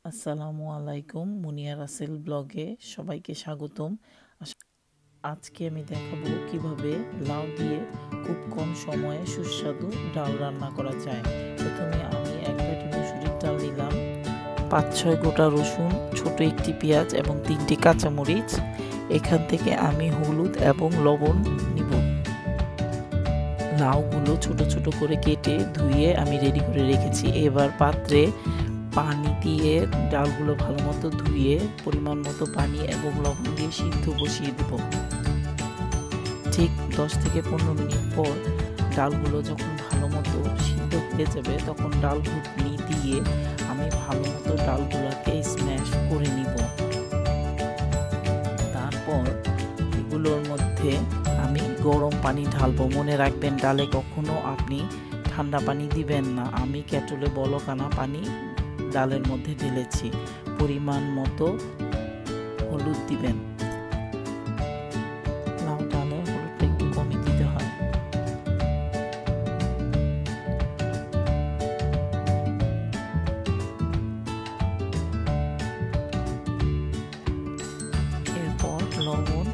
আসসালামু আলাইকুম, মুনিয়া রাসেল ব্লগে সবাইকে স্বাগতম। আজকে আমি দেখাবো কিভাবে লাউ দিয়ে খুব কম সময়ে সুস্বাদু ডাল রান্না করা যায়। প্রথমে আমি এক বাটি মসুরির ডাল নিলাম, 5-6 গোটা রসুন, ছোট একটি পেঁয়াজ এবং 3টি কাঁচামরিচ। এখান থেকে আমি হলুদ এবং লবণ নিব। লাউগুলো ছোট ছোট করে কেটে ধুয়ে আমি রেডি করে রেখেছি। এবার পাত্রে পানি দিয়ে ডালগুলো ভালো মতো ধুয়ে পরিমাণ মতো পানি এবং লবণ দিয়ে সিদ্ধ বসিয়ে দেব। ঠিক 10 থেকে 15 মিনিট পর ডালগুলো যখন ভালো মতো সিদ্ধ হয়ে যাবে তখন ডাল ঘুটনি দিয়ে আমি ভালো মতো ডালগুলোকে স্ম্যাশ করে নিব। তারপর এগুলোর মধ্যে আমি গরম পানি ঢালবো। মনে রাখবেন, ডালে কখনো আপনি ঠান্ডা পানি দিবেন না। আমি কেটলে বলক আনা পানি ডালের মধ্যে ঢেলেছি। পরিমাণ মতো হলুদ দিবেন। লাউ ডালে হলুদটা একটু কমই দিতে হয়। এরপর লবণ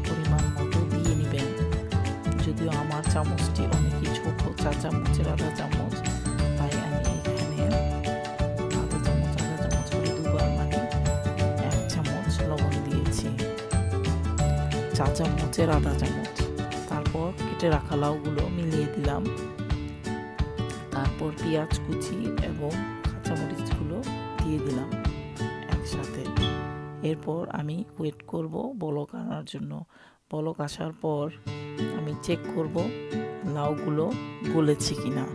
পরিমাণ মতো দিয়ে নেবেন। যদিও আমার চামচটি অনেকই ছোট, 4 চামচের আধা চামচ, তাই আমি এখানে আধা চামচ করে দুবার মানে 1 চামচ লবণ দিয়েছি, 4 চামচের আধা চামচ। তারপর কেটে রাখা লাউগুলো মিলিয়ে দিলাম। তারপর পেঁয়াজ কুচি এবং কাঁচামরিচগুলো দিয়ে দিলাম একসাথে। এরপর আমি ওয়েট করব বলক আনার জন্য। বলক আসার পর আমি চেক করব লাউগুলো গলেছে কিনা।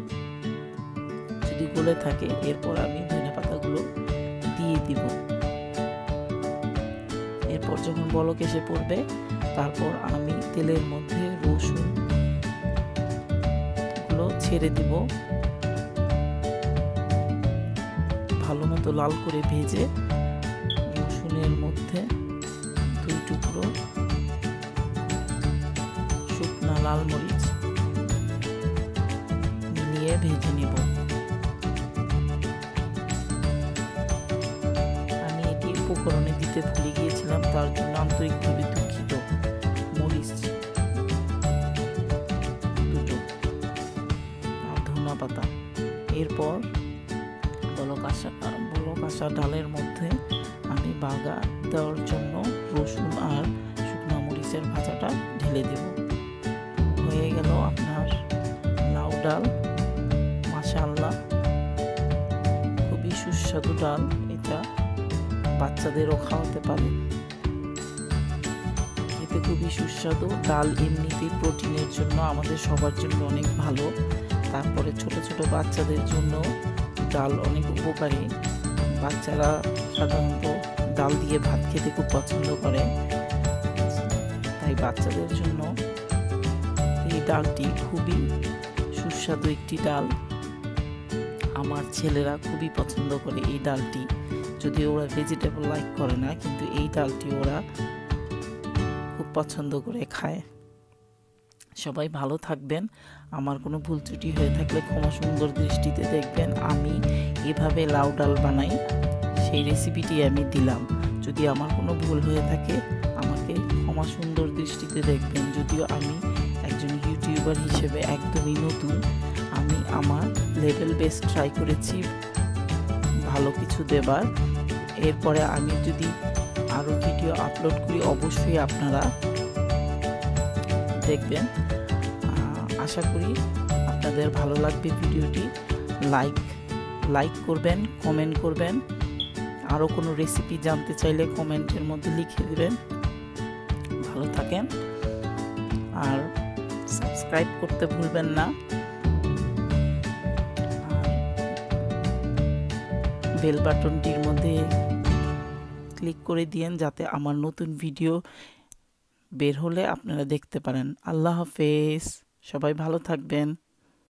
যদি গলে থাকে এরপর আমি ধনেপাতাগুলো দিয়ে দিব। এরপর যখন বলক এসে পড়বে তারপর আমি তেলের মধ্যে রসুন গুলো ছেড়ে দিব। ভালো মতো লাল করে ভেজে রসুনের মধ্যে 2 টুকরো শুকনা লাল মরিচ মিলিয়ে ভেজে নিব। আমি এটি উপকরণে দিতে ভুলে গিয়েছিলাম, তার জন্য আন্তরিকভাবে দুঃখিত। মরিচ 2টো আর ধনেপাতা। এরপর বলক আসা ডালের মধ্যে আমি বাগার দেওয়ার জন্য রসুন আর শুকনো মরিচের ভাজাটা ঢেলে দেব। হয়ে গেল আপনার লাউ ডাল। মাশাআল্লাহ, খুবই সুস্বাদু ডাল। এটা বাচ্চাদেরও খাওয়াতে পারেন। এতে খুবই সুস্বাদু ডাল। এমনিতেই প্রোটিনের জন্য আমাদের সবার জন্য অনেক ভালো। তারপরে ছোট ছোট বাচ্চাদের জন্য ডাল অনেক উপকারী। বাচ্চারা সাধারণত ডাল দিয়ে ভাত খেতে খুব পছন্দ করে, তাই বাচ্চাদের জন্য এই ডালটি খুবই সুস্বাদু একটি ডাল। আমার ছেলেরা খুবই পছন্দ করে এই ডালটি। যদিও ওরা ভেজিটেবল লাইক করে না, কিন্তু এই ডালটি ওরা খুব পছন্দ করে খায়। সবাই ভালো থাকবেন। আমার কোনো ভুল ত্রুটি হয়ে থাকলে ক্ষমা সুন্দর দৃষ্টিতে দেখবেন। আমি এভাবে লাউ ডাল বানাই, সেই রেসিপিটি আমি দিলাম। যদি আমার কোনো ভুল হয়ে থাকে আমাকে ক্ষমা সুন্দর দৃষ্টিতে দেখবেন। যদিও আমি একজন ইউটিউবার হিসেবে একদমই নতুন, আমি আমার লেভেল বেস্ট ট্রাই করেছি ভালো কিছু দেবার। এরপরে আমি যদি আরও ভিডিও আপলোড করি অবশ্যই আপনারা দেখবেন। আশা করি আপনাদের ভালো লাগবে ভিডিওটি। লাইক করবেন, কমেন্ট করবেন। আরও কোনো রেসিপি জানতে চাইলে কমেন্টের মধ্যে লিখে দেবেন। ভালো থাকেন আর সাবস্ক্রাইব করতে ভুলবেন না। আর বেল বাটনটির মধ্যে ক্লিক করে দিয়েন যাতে আমার নতুন ভিডিও বের হলে আপনারা দেখতে পারেন। আল্লাহ হাফেজ, সবাই ভালো থাকবেন।